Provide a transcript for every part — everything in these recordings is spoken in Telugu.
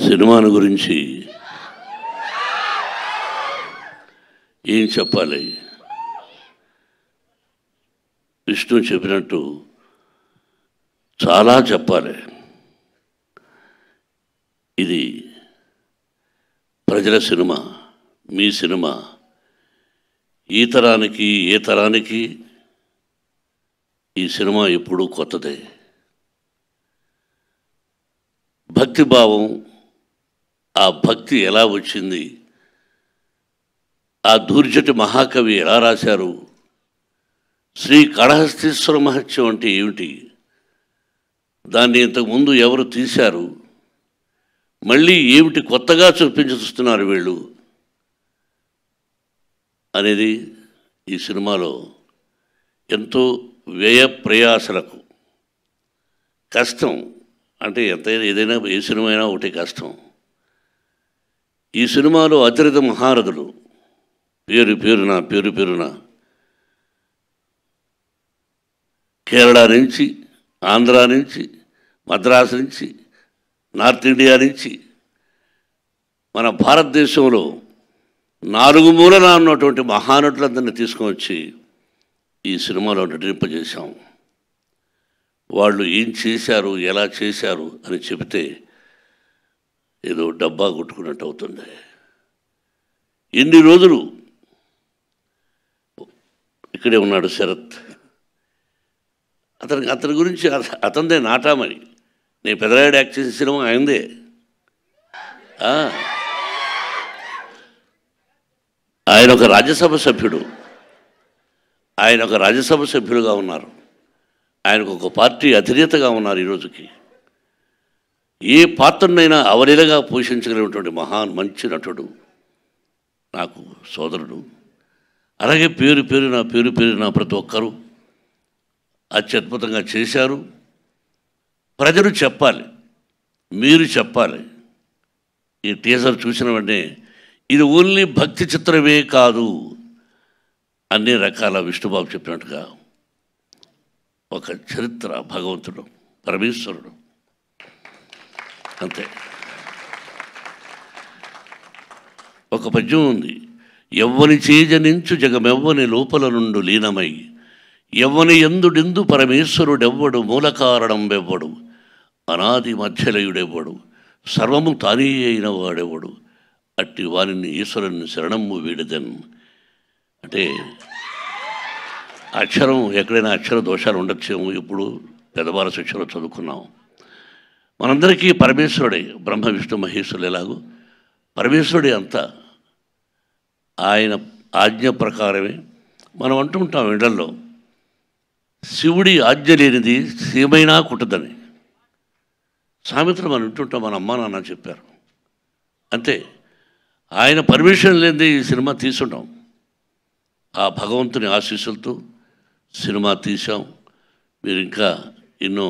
సినిమాను గురించి ఏం చెప్పాలి? విష్ణు చెప్పినట్టు చాలా చెప్పాలి. ఇది ప్రజల సినిమా, మీ సినిమా. ఈ తరానికి ఏ తరానికి ఈ సినిమా ఎప్పుడూ కొత్తదే. భక్తిభావం, ఆ భక్తి ఎలా వచ్చింది, ఆ దూర్జటి మహాకవి ఎలా రాశారు, శ్రీ కాళహస్తీశ్వర మహత్యం అంటే ఏమిటి, దాన్ని ఇంతకుముందు ఎవరు తీశారు, మళ్ళీ ఏమిటి కొత్తగా చూస్తున్నారు వీళ్ళు అనేది ఈ సినిమాలో ఎంతో వ్యయ ప్రయాసలకు కష్టం. అంటే ఎంతైనా ఏదైనా ఏ సినిమా అయినా ఒకటి కష్టం. ఈ సినిమాలో అతిరథ మహారథులు పేరు పేరున కేరళ నుంచి, ఆంధ్ర నుంచి, మద్రాసు నుంచి, నార్త్ ఇండియా నుంచి, మన భారతదేశంలో 4 మూలన ఉన్నటువంటి మహానటులందరినీ తీసుకువచ్చి ఈ సినిమాలో నటింపజేశాం. వాళ్ళు ఏం చేశారు, ఎలా చేశారు అని చెబితే ఏదో డబ్బా కొట్టుకున్నట్టు అవుతుంది. ఎన్ని రోజులు ఇక్కడే ఉన్నాడు శరత్. అతని గురించి అతనిదే నాటామని. నేను పెదరాయుడు యాక్ట్ చేసిన సినిమా అయిందే. ఆయన ఒక రాజ్యసభ సభ్యుడుగా ఉన్నారు. ఆయనకు ఒక పార్టీ అధినేతగా ఉన్నారు. ఈరోజుకి ఏ పాత్రనైనా అవలీలగా పోషించగలిగినటువంటి మంచి నటుడు, నాకు సోదరుడు. అలాగే పేరున ప్రతి ఒక్కరూ అత్యద్భుతంగా చేశారు. ప్రజలు చెప్పాలి, మీరు చెప్పాలి. ఈ టీజర్ చూసిన వెంటనే ఇది ఓన్లీ భక్తి చిత్రమే కాదు, అన్ని రకాల విష్ణుబాబు చెప్పినట్టుగా ఒక చరిత్ర, భగవంతుడు, పరమేశ్వరుడు, అంతే. ఒక పద్యం ఉంది, ఎవ్వని చేజనించు జగమెవ్వని లోపల నుండు లీనమై, ఎవ్వని ఎందుడెందు పరమేశ్వరుడెవ్వడు, మూల కారణం వెవ్వడు, అనాది మధ్యలయుడెవ్వడు, సర్వము తానే అయిన వాడెవ్వడు, అట్టి వారిని ఈశ్వరుని శరణము వీడదన్. అంటే అక్షరం, ఎక్కడైనా అక్షర దోషాలు ఉండొచ్చేమో. ఇప్పుడు పెద్దవార శిక్షలో చదువుకున్నాం. మనందరికీ పరమేశ్వరుడే, బ్రహ్మ విష్ణు మహేశ్వరులు ఎలాగో పరమేశ్వరుడే అంతా. ఆయన ఆజ్ఞ ప్రకారమే మనం అంటుంటాం ఇళ్లలో, శివుడి ఆజ్ఞ లేనిది సీమైనా కుట్టదని సామెతలు మనం వింటుంటాం. మన అమ్మా నాన్న చెప్పారు అంతే. ఆయన పర్మిషన్ లేనిదే ఈ సినిమా తీసుంటాం. ఆ భగవంతుని ఆశీస్సులతో సినిమా తీసాం. మీరు ఇంకా ఎన్నో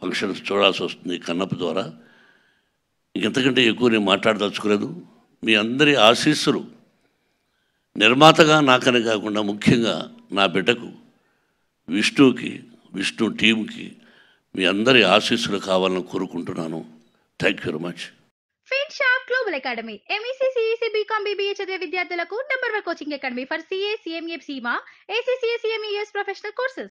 ఫంక్షన్స్ చూడాల్సి వస్తుంది కన్నప్ప ద్వారా. ఇంకెంతకంటే ఎక్కువ నేను మాట్లాడదలుచుకోలేదు. మీ అందరి ఆశీస్సులు నిర్మాతగా నాకని కాకుండా ముఖ్యంగా నా బిడ్డకు విష్ణుకి, విష్ణు టీంకి మీ అందరి ఆశీస్సులు కావాలని కోరుకుంటున్నాను. Thank you very much. Fin shop global academy MEC CEC BCom BBA చదివే విద్యార్థులకు number 1 coaching academy for CA CMA CIMA ACCA CMES professional courses.